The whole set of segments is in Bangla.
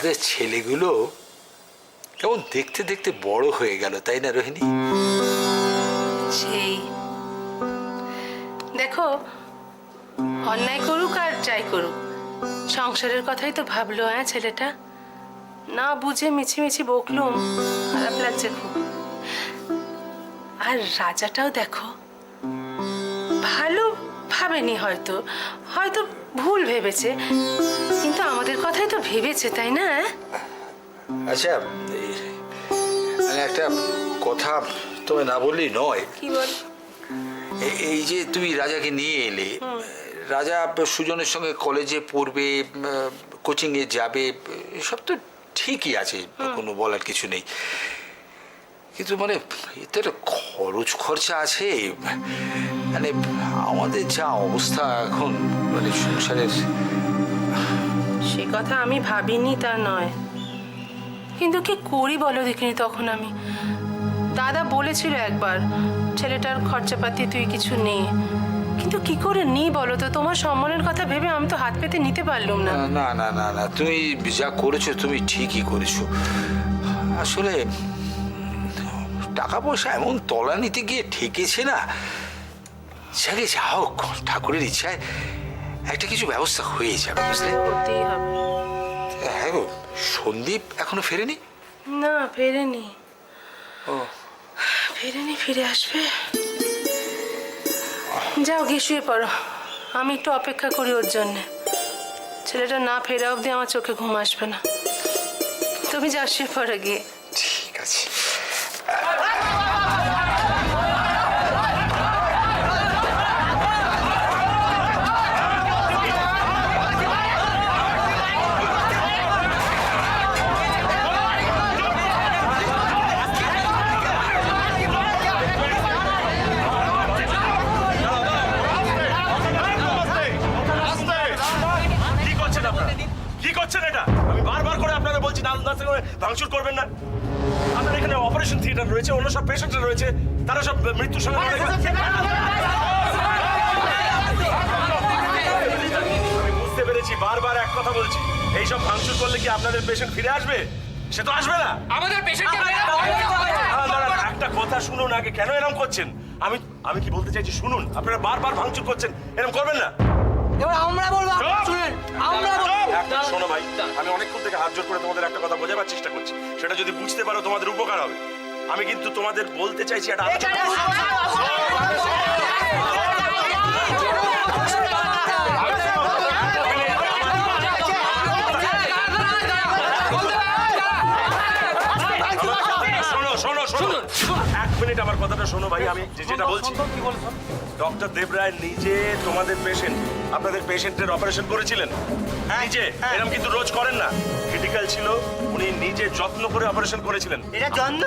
আমাদের ছেলেগুলো কেমন দেখতে দেখতে বড় হয়ে গেল, তাই না রোহিণী? সেই দেখো, অন্যায় করুক আর যাই করুক, সংসারের কথাই তো ভাবলো। ছেলেটা না বুঝে মিছিমিছি বকলুম, খারাপ লাগছে খুব। আর রাজাটাও দেখো, ভালো ভাবেনি, হয়তো হয়তো ভুল ভেবেছে, কিন্তু আমাদের কথাই তো ভেবেছে, তাই না? আচ্ছা, মানে একটা কথা তোমায় না বললেই নয়। কি বল? এই যে তুমি রাজাকে নিয়ে এলে, রাজা সুজনের সঙ্গে কলেজে পড়বে, কোচিংয়ে যাবে, সব তো ঠিকই আছে, কোনো বলার কিছু নেই, কিন্তু মানে এতে একটা খরচ খরচা আছে। মানে আমাদের যা অবস্থা এখন, মানে সংসারের। সে কথা আমি ভাবিনি তা নয়, কিন্তু কি করি বলো দেখিনি। তখন আমি, দাদা বলেছিল একবার, ছেলেটার খরচাপাতি তুই কিছু নে, কিন্তু কি করে নি বলো তো? তোমার সম্মানের কথা ভেবে আমি তো হাত পেতে নিতে পারলুম না। না না না না, তুমি যা করেছো তুমি ঠিকই করেছো। আসলে টাকা পয়সা এমন তলানিতে গিয়ে ঠেকেছে না, যাকে যা হোক ঠাকুরের ইচ্ছায় একটা কিছু ব্যবস্থা হয়ে যাবে, বুঝলে? করতেই হবে। হ্যাঁ গো, সন্দীপ এখনো ফেরেনি? না, ফেরেনি। ও, ফেরেনি, ফিরে আসবে। যাও গিয়ে শুয়ে পড়ো, আমি একটু অপেক্ষা করি ওর জন্যে। ছেলেটা না ফেরা অবধি আমার চোখে ঘুম আসবে না। তুমি যাও, শুয়ে পড়ো গিয়ে। ঠিক আছে। ভাঙচুর করবেন না। আপনার এখানে অপারেশন থিয়েটার রয়েছে, অন্য সব পেশেন্টরা রয়েছে, তারা সব মৃত্যুর সঙ্গে লড়াই করছে। আমি বুঝতে পেরেছি, বারবার এক কথা বলছি, এইসব ভাঙচুর করলে কি আপনাদের পেশেন্ট ফিরে আসবে? সে তো আসবে না। আমাদের পেশেন্টকে একটা কথা শুনুন আগে, কেন এরকম করছেন? আমি কি বলতে চাইছি শুনুন। আপনারা বারবার ভাঙচুর করছেন, এরকম করবেন না। এবার আমরা বলবো, শুনেন, আমরা একটা শোনো ভাই, আমি অনেকক্ষণ থেকে হাত জোর করে তোমাদের একটা কথা বোঝাবার চেষ্টা করছি, সেটা যদি বুঝতে পারো তোমাদের উপকার হবে। আমি কিন্তু তোমাদের বলতে চাইছি এটা আমার কথাটা শোনো ভাই, আমি যেটা বলছি। ডক্টর দেবরায় নিজে তোমাদের পেশেন্ট, আপনাদের পেশেন্টের অপারেশন করেছিলেন নিজে, এরকম কিন্তু রোজ করেন না। ক্রিটিক্যাল ছিল, উনি নিজে যত্ন করে অপারেশন করেছিলেন। এটা যত্ন?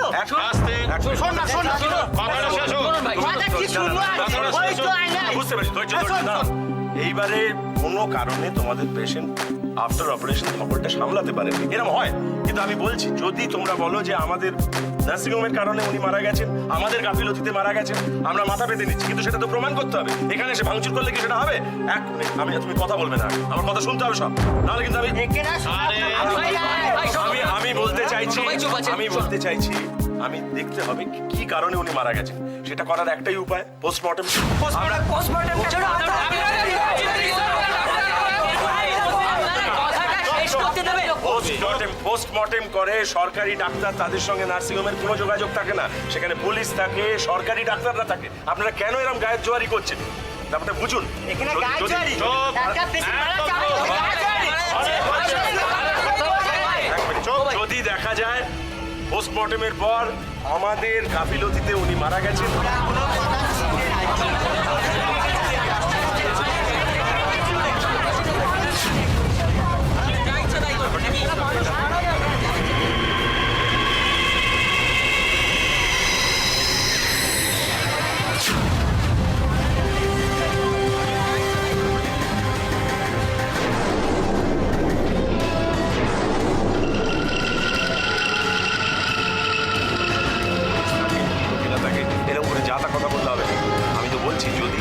বুঝতে পেরেছি। এইবারে কোনো কারণে তোমাদের পেশেন্ট আফটার অপারেশন খবরটা সামলাতে পারেনি, এরকম হয়। কিন্তু আমি বলছি, যদি তোমরা বলো যে আমাদের নার্সিংহোমের কারণে উনি মারা গেছেন, আমাদের গাফিলতিতে মারা গেছেন, আমরা মাথা পেতে নিচ্ছি, কিন্তু সেটা তো প্রমাণ করতে হবে। এখানে এসে ভাঙচুর করলে কি সেটা হবে? এক মিনিট, তুমি কথা বলবে না, আমার কথা শুনতে হবে সব, নাহলে কিন্তু আমি বলতে চাইছি, আমি দেখতে হবে কি কারণে উনি মারা গেছেন। সেটা করার একটাই উপায়, পোস্টমর্টেম। পোস্টমর্টেম করে সরকারি ডাক্তার, তাদের সঙ্গে নার্সিংহোমের কোনো যোগাযোগ থাকে না, সেখানে পুলিশ থাকে, সরকারি ডাক্তাররা থাকে। আপনারা কেন এরকম গায়ের জোয়ারি করছেন? ব্যাপারটা বুঝুন। যদি দেখা যায় পোস্টমর্টেমের পর আমাদের গাফিলতিতে উনি মারা গেছেন, এরকম করে যা তা কথা বলতে হবে। আমি তো বলছি, যদি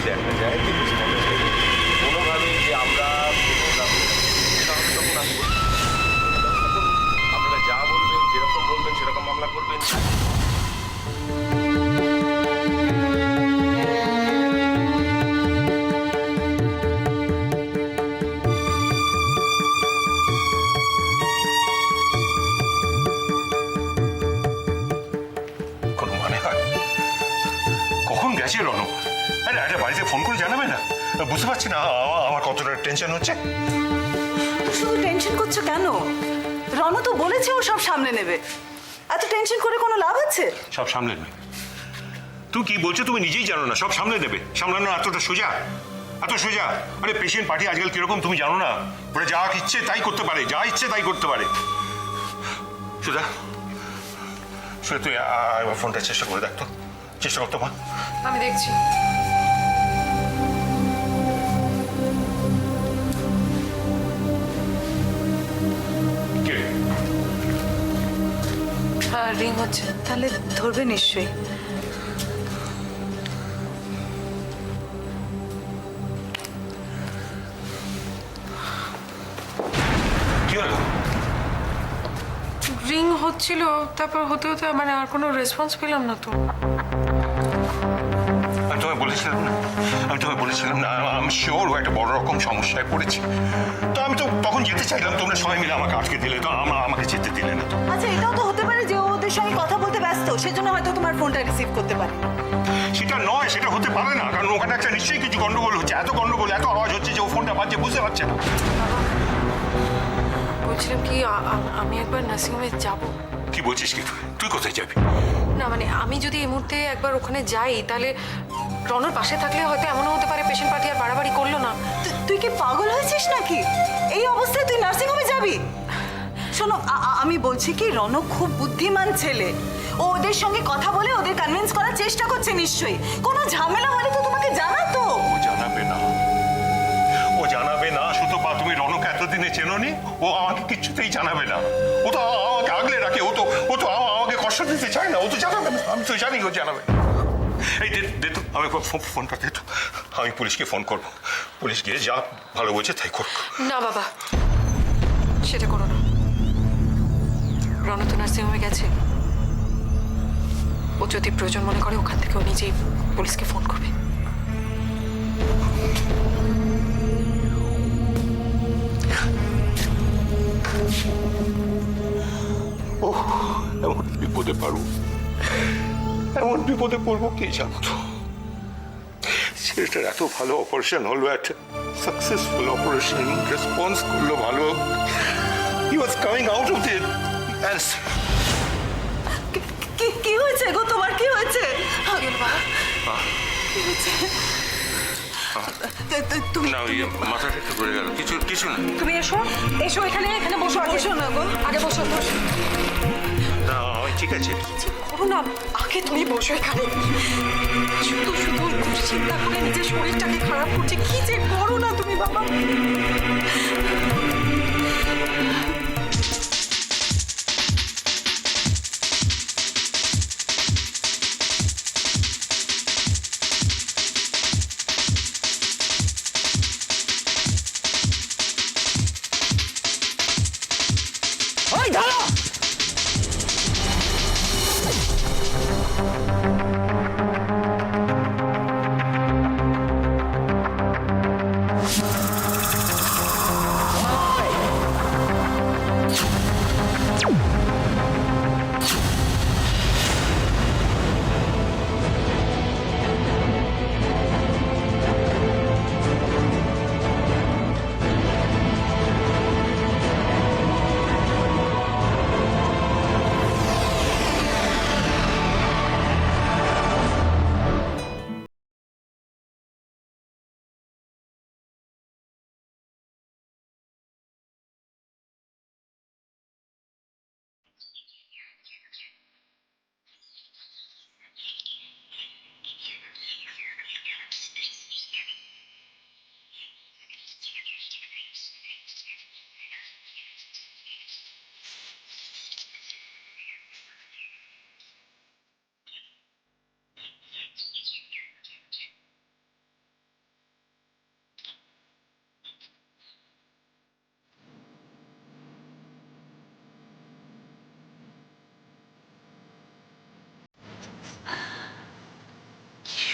বুঝতে পারছি না আমার কতটা টেনশন হচ্ছে। তো শুধু টেনশন করছো কেন? রণ তো বলেছে ও সব সামলে নেবে। এত টেনশন করে কোনো লাভ আছে? সব সামলে নেবে? তুমি কি বলছো? তুমি নিজেই জানো না সব সামলে নেবে? সামলানো এতটা সোজা? এত সোজা? আরে পেশেন্ট পার্টি আজকাল কিরকম তুমি জানো না? ওরা যা ইচ্ছে তাই করতে পারে, যা ইচ্ছে তাই করতে পারে। সুধা, সুধা তুই আমার ফোনটা চেষ্টা করে দেখ তো, চেষ্টা করতো মা। আমি দেখছি। কে? হ্যাঁ, রিং হচ্ছে। তাহলে ধরবে নিশ্চয়ই। কি হলো? রিং হচ্ছিল, তারপর হতে হতে মানে আর কোনো রেসপন্স পেলাম না তো। আমি তোমায় বলেছিলাম না আমি শিওর ও একটা বড় রকম সমস্যায় পড়েছে। তো আমি তো তখন যেতে চাইলাম, তোমরা সবাই মিলে আমাকে আটকে দিলে, তো আমাকে যেতে দিলে না। তো আচ্ছা, এটাও তো হতে পারে যে ও ওদের সঙ্গে কথা বলতে ব্যস্ত, সেজন্য হয়তো তোমার ফোনটা রিসিভ করতে পারে। সেটা নয়, সেটা হতে পারে না, কারণ ওখানে একটা নিশ্চয়ই কিছু গন্ডগোল হচ্ছে। এত গন্ডগোল, এত আওয়াজ হচ্ছে যে ও ফোনটা বাজছে বুঝতে পারছে না। বলছিলাম কি আমি একবার নার্সিংহোমে যাব। কি বলছিস কি? তুই কোথায় যাবি? না মানে আমি যদি এই মুহূর্তে একবার ওখানে যাই, তাহলে রনর পাশে থাকলে হয়তো এমনও হতে পারে পেশেন্ট পার্টি আর বাড়াবাড়ি করলো না। তুই কি পাগল হয়েছিস নাকি? এই অবস্থায় তুই নার্সিং হোমে যাবি? শোনো, আমি বলছি কি, রণ খুব বুদ্ধিমান ছেলে। ও ওদের সঙ্গে কথা বলে ওদের কনভিন্স করার চেষ্টা করছে নিশ্চয়ই। কোনো ঝামেলা হলে তো তোমাকে জানাতো। ও জানাবে না, ও জানাবে না। সুতপা, তুমি রনকে এতদিনে চেনোনি, ও আমাকে কিছুতেই জানাবে না। ও তো আমাকে আগলে রাখে, ও তো আমাকে কষ্ট দিতে চায় না। ও তো জানাবে না, আমি তো জানি ও জানাবে না। এই দে তো, আমি ফোনটা দে তো, আমি পুলিশকে ফোন করবো। পুলিশ গিয়ে যা ভালো বলছে তাই করবো। না বাবা, সেটা করো না। রণ তো নার্সিংহোমে গেছে, ও যদি প্রয়োজন মনে করে ওখান থেকে ও নিজেই পুলিশকে ফোন করবে। ও এমন বিপদে পারবো, এমন বিপদে পড়বো কে জানতো। ছেলেটার এত ভালো অপারেশন হলো, একটা সাকসেসফুল অপারেশন, রেসপন্স করলো ভালো। He was coming out of this. কি হয়েছে গো? তোমার কি হয়েছে? কি হয়েছে? তুমি না, ওই মাথাটা একটু ঘুরে গেল, কিছু না। তুমি এসো, এসো এখানে বসো। বসো না গো। আগে বসো। না, আমি ঠিক আছে। করো না, আগে তুমি বসো এখানে। শুধু চিন্তা করে নিজের শরীরটাকে খারাপ করছে। কি যে করো না তুমি বাবা। ওই ধরো!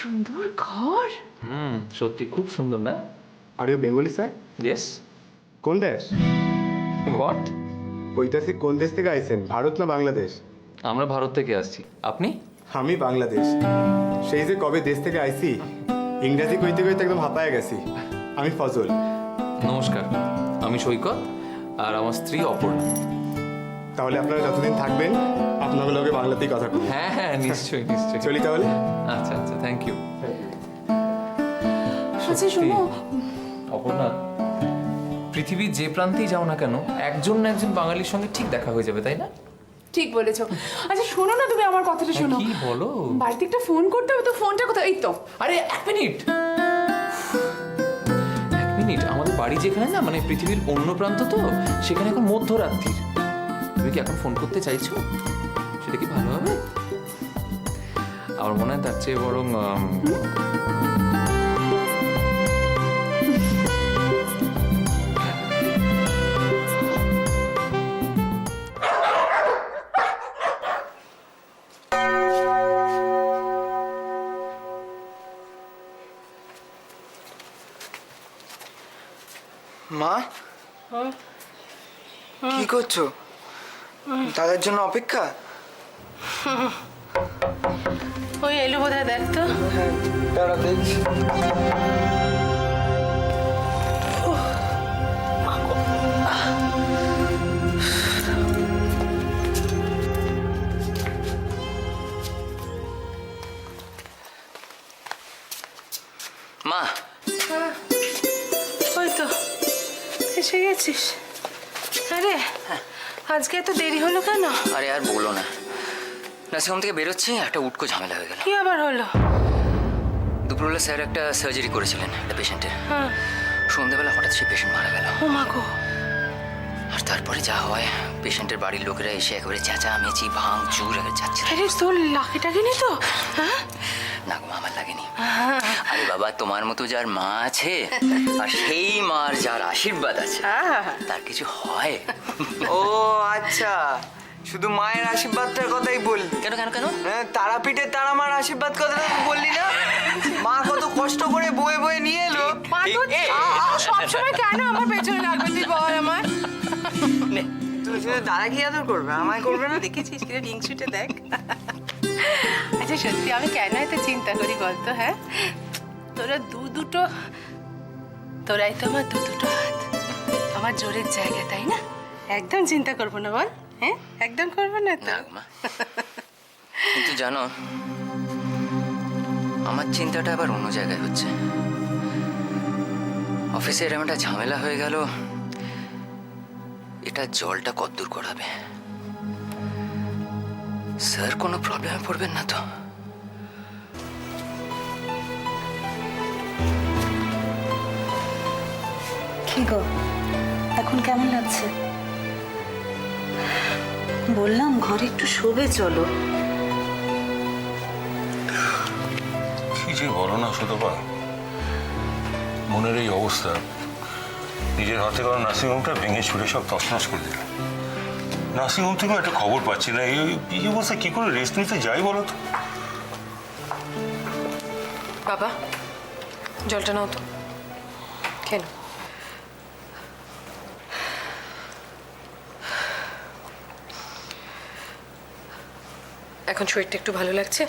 সুন্দর ঘর। সত্যি খুব সুন্দর না? Are you Bengali, sir? Yes. কোন দেশ? হোয়াট? ঐতিহাসিক কোন দেশ থেকে আইছেন, ভারত না বাংলাদেশ? আমরা ভারত থেকে আসছি। আপনি? আমি বাংলাদেশ। সেই যে কবে দেশ থেকে আইছি, ইংরাজি কইতে কইতে একদম হাঁপায় গেছি। আমি ফজল। নমস্কার, আমি সৈকত আর আমার স্ত্রী অপর্ণা। তাহলে আপনারা যতদিন থাকবেন আপনার লগে বাংলাতেই কথা বলবেন। হ্যাঁ হ্যাঁ, নিশ্চয়ই নিশ্চয়ই। চলি তাহলে। আচ্ছা আচ্ছা, থ্যাংক ইউ। আচ্ছা শোনো, অপর্ণা, পৃথিবীর যে প্রান্তেই যাও না কেন একজন না একজন বাঙালির সঙ্গে ঠিক দেখা হয়ে যাবে, তাই না? ঠিক বলেছো। আচ্ছা শোনো না, তুমি আমার কথাটা শোনো। কি বলো? বাড়িতে একটা ফোন করতে হবে তো, ফোনটা কোথায়? এই তো। আরে এক মিনিট, আমাদের বাড়ি যেখানে না, মানে পৃথিবীর অন্য প্রান্ত তো, সেখানে এখন মধ্যরাত্রির। তুমি কি এখন ফোন করতে চাইছো? সেটা কি ভালো হবে? আমার মনে হয় তার চেয়ে বরং মা, কি করছো? দাদার জন্য অপেক্ষা? ওই এলো বোধহয়, দেখ তো। দাঁড়া দেখছি। মা, ওই তো এসে গেছিস। আরে আজকে এত দেরি হলো কেন? আরে আর বলো না, নার্সিংহোম থেকে বেরোচ্ছি একটা উটকো ঝামেলা হয়ে গেল। কি আবার হলো? দুপুরবেলা স্যার একটা সার্জারি করেছিলেন একটা পেশেন্টের। হ্যাঁ। সন্ধ্যাবেলা হঠাৎ সেই পেশেন্ট মারা গেল। ও মা গো। আর তারপরে যা হয়, পেশেন্টের বাড়ির লোকেরা এসে একেবারে চেঁচামেচি ভাঙচুর যাচ্ছে। আরে তোর লাকি টাকিনি তো? হ্যাঁ। না গো, আমার লাগেনি। আরে বাবা, তোমার মতো যার মা আছে আর সেই মার যার আশীর্বাদ আছে, তার কিছু হয়। ও আচ্ছা, শুধু মায়ের আশীর্বাদটার কথাই বললি? কেন কেন কেন? হ্যাঁ, তারাপীঠের তারা মার আশীর্বাদ কথাটা তুই বললি না? মা কত কষ্ট করে বয়ে বয়ে নিয়ে এলো। মা তো সবসময় কেন আমার পেছনে লাগবে? তুই বল আমার। তুই শুধু দাদা কি আদর করবে, আমায় করবে না? দেখেছিস কিনা রিং শুটে দেখ। আচ্ছা সত্যি আমি কেন এত চিন্তা করি বলতো? হ্যাঁ, তোরাই তো আমার দুটো হাত, আমার জোরের জায়গা, তাই না? একদম চিন্তা করবো না, বল? হ্যাঁ, একদম করবো না তো। না গো মা, কিন্তু জানো, আমার চিন্তাটা আবার অন্য জায়গায় হচ্ছে। অফিসে এরকম একটা ঝামেলা হয়ে গেল, এটা জলটা কদ্দূর করাবে? স্যার কোনো প্রবলেমে পড়বেন না তো? কি গো, এখন কেমন লাগছে? বললাম ঘরে একটু শোবে, চলো। কি যে বলো না সুতপা, মনের এই অবস্থা, নিজের হাতে করা নার্সিংহোমটা ভেঙে ছুড়ে সব তছনছ করে দিল। নার্সিংহোম থেকেও একটা খবর পাচ্ছি না। এই অবস্থায় কি করে রেস্ট নিতে যাই বলো তো? বাবা, জলটা নাও তো। কেন? এখন শরীরটা একটু ভালো লাগছে?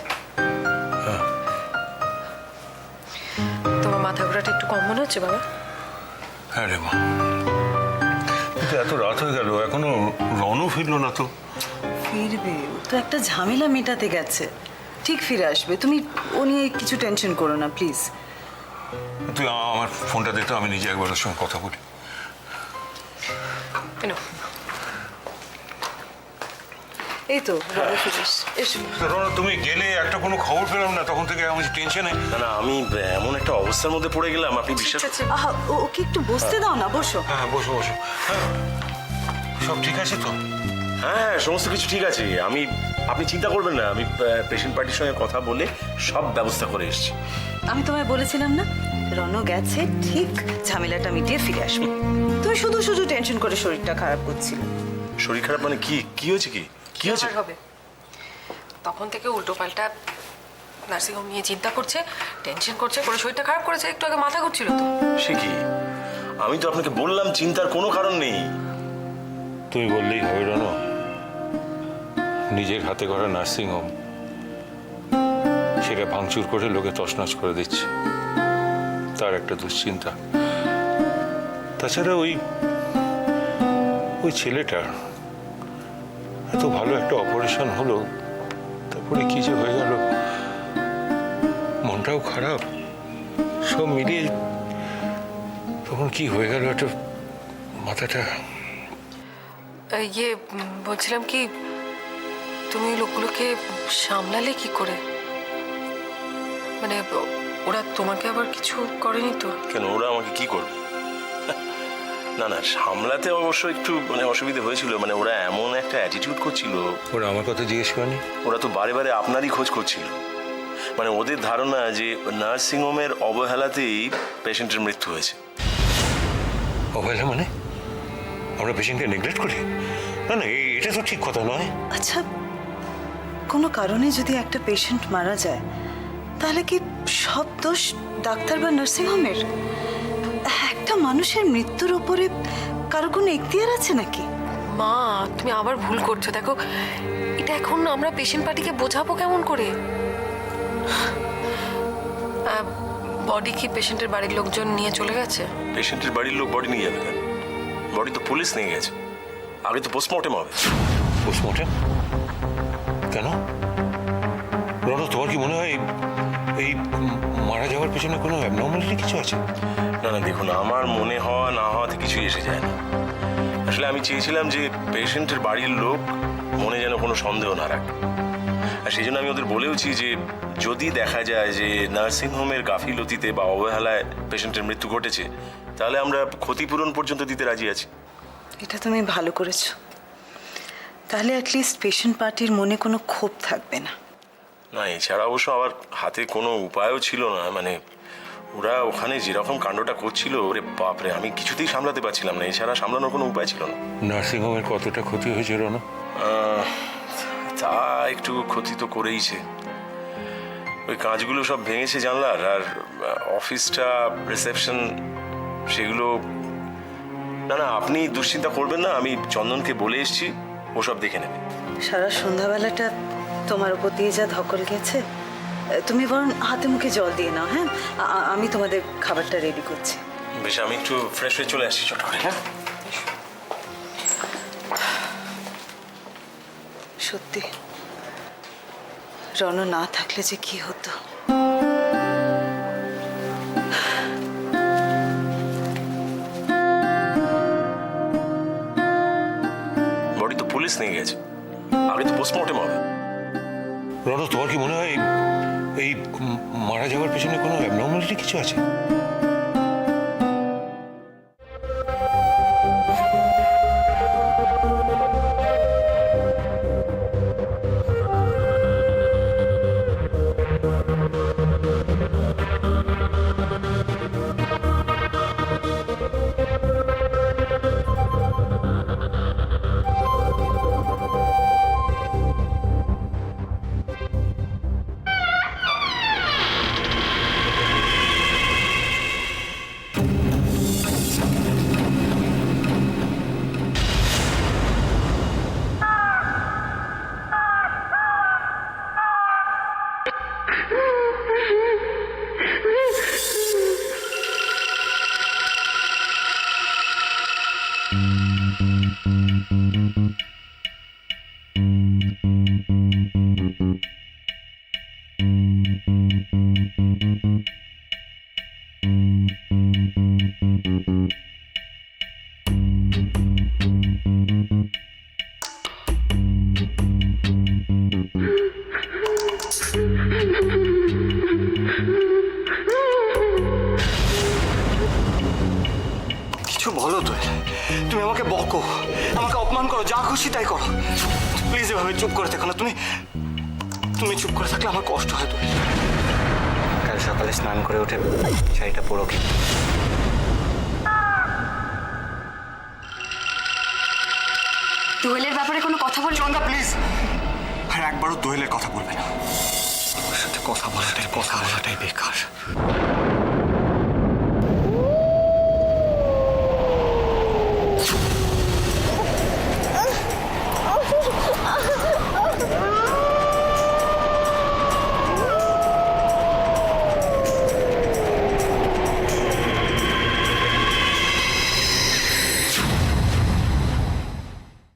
তোমার মাথা ঘোরাটা একটু কম মনে হচ্ছে বাবা? হ্যাঁ রে মা, কিন্তু এত রাত হয়ে গেল এখনো রনও ফিরলো না তো। ফিরবে, ও তো একটা ঝামেলা মেটাতে গেছে, ঠিক ফিরে আসবে। তুমি ও নিয়ে কিছু টেনশন করো না প্লিজ। তুই আমার ফোনটা দে তো, আমি নিজে একবার ওর সঙ্গে কথা বলি। কেন? এই তো রনি ফিরিস, এসো। রনো, তুমি গেলে একটা কোনো খবর পেলাম না, তখন থেকে আমি টেনশনে। না না, আমি এমন একটা অবস্থার মধ্যে পড়ে গেলাম, আপনি বিশ্বাস আহা, ওকে একটু বসতে দাও না, বসো। হ্যাঁ বসো বসো। হ্যাঁ, সব ঠিক আছে তো? হ্যাঁ, সমস্ত কিছু ঠিক আছে। আপনি চিন্তা করবেন না, আমি পেশেন্ট পার্টির সঙ্গে কথা বলে সব ব্যবস্থা করে এসেছি। আমি তোমায় বলেছিলাম না, রনো গেছে, ঠিক ঝামেলাটা মিটিয়ে ফিরে আসবে। তুমি শুধু শুধু টেনশন করে শরীরটা খারাপ করছিলে। শরীর খারাপ মানে কি হয়েছে? কি হয়েছে? হবে তখন থেকে উল্টো পাল্টা নার্সিংহোম নিয়ে চিন্তা করছে, টেনশন করছে, করে শরীরটা খারাপ করেছে। একটু আগে মাথা ঘুরছিল তো। সে কি? আমি তো আপনাকে বললাম চিন্তার কোনো কারণ নেই। তুমি বললেই হবে রনো, নিজের হাতে করা নার্সিংহোম সেটা ভাঙচুর করে লোকে তছনছ করে দিচ্ছে। আর একটা দুশ্চিন্তা। তাছাড়া ওই ছেলেটা এত ভালো একটা অপারেশন হলো, তারপরে কি যে হয়ে গেল, মনটাও খারাপ, সব মিলিয়ে তখন কি হয়ে গেল একটা মাথাটা। বলছিলাম কি, তুমি লোকগুলোকে সামলালে কি করে? মানে ওরা তোমাকে আবার কিছু করেনি তো? কেন, ওরা আমাকে কি করবে? না না, সামলাতে অবশ্য একটু মানে অসুবিধা হয়েছিল। মানে ওরা এমন একটা অ্যাটিটিউড করছিল। ওরা আমার কথা জিজ্ঞেস করেনি? ওরা তো বারে বারে আপনারই খোঁজ করছিল। মানে ওদের ধারণা যে নার্সিংহোমের অবহেলাতেই পেশেন্টের মৃত্যু হয়েছে। অবহেলা মানে? আমরা পেশেন্টকে নেগলেক্ট করি? না না, এটা তো ঠিক কথা নয়। আচ্ছা, কোনো কারণে যদি একটা পেশেন্ট মারা যায়, তাহলে কি সব দোষ ডাক্তার বা নার্সিংহোমের? একটা মানুষের মৃত্যুর উপরে কারো কোনো এখতিয়ার আছে নাকি? মা, তুমি আবার ভুল করছো। দেখো, এটা এখন আমরা পেশেন্ট পার্টিকে বোঝাবো কেমন করে? বডি কি পেশেন্টের বাড়ির লোকজন নিয়ে চলে গেছে? পেশেন্টের বাড়ির লোক বডি নিয়ে যাবে কেন? বডি তো পুলিশ নিয়ে গেছে। আগে তো পোস্টমর্টেম হবে। পোস্টমর্টেম কেন? রণ, তোমার কি মনে হয় এই মারা যাওয়ার পেছনে কোনো অ্যাবনর্মালিটি কিছু আছে? না না, দেখুন, আমার মনে হওয়া না হওয়াতে কিছুই এসে যায় না। আসলে আমি চেয়েছিলাম যে পেশেন্টের বাড়ির লোক মনে যেন কোনো সন্দেহ না রাখে। আর সেই জন্য আমি ওদের বলেওছি যে যদি দেখা যায় যে নার্সিংহোমের গাফিলতিতে বা অবহেলায় পেশেন্টের মৃত্যু ঘটেছে, তাহলে আমরা ক্ষতিপূরণ পর্যন্ত দিতে রাজি আছি। এটা তুমি ভালো করেছো। তাহলে অ্যাটলিস্ট পেশেন্ট পার্টির মনে কোনো ক্ষোভ থাকবে না। না, এছাড়া অবশ্য আমার হাতে কোনো উপায়ও ছিল না। মানে ওরা ওখানে যেরকম কাণ্ডটা করছিল, ওরে বাপরে, আমি কিছুতেই সামলাতে পারছিলাম না। এছাড়া সামলানোর কোনো উপায় ছিল না। নার্সিংহোমের কতটা ক্ষতি হয়েছে রণ? তা একটু ক্ষতি তো করেইছে। ওই কাঁচগুলো সব ভেঙেছে জানলার, আর অফিসটা, রিসেপশন, সেগুলো। না না, আপনি দুশ্চিন্তা করবেন না, আমি চন্দনকে বলে এসেছি, ও সব দেখে নেবে। সারা সন্ধ্যাবেলাটা তোমার উপর দিয়ে যা ধকল গেছে, তুমি বরং হাতে মুখে জল দিয়ে নাও। হ্যাঁ, আমি তোমাদের খাবারটা রেডি করছি। বেশ, আমি একটু ফ্রেশ হয়ে চলে আসছি ছোট করে। হ্যাঁ, সত্যি রণ না থাকলে যে কি হতো। বডি তো পুলিশ নিয়ে গেছে। আগে তো পোস্টমর্টেম হবে। রণ, তোমার কি মনে হয় এই মারা যাওয়ার পেছনে কোনো অ্যাবনর্মালিটি কিছু আছে? কিছু বলো তো, তুমি আমাকে বকো, আমাকে অপমান করো, যা খুশি তাই করো, প্লিজ এভাবে চুপ করে থেকো না। তুমি চুপ করে থাকলে আমার কষ্ট হয়। তো কাল সকালে স্নান করে উঠে শাড়িটা পরো কি? দোয়েলের ব্যাপারে কোনো কথা বল চন্দা, প্লিজ আর একবারও দোয়েলের কথা বলবে না। ওর সাথে কথা বলাটাই বেকার।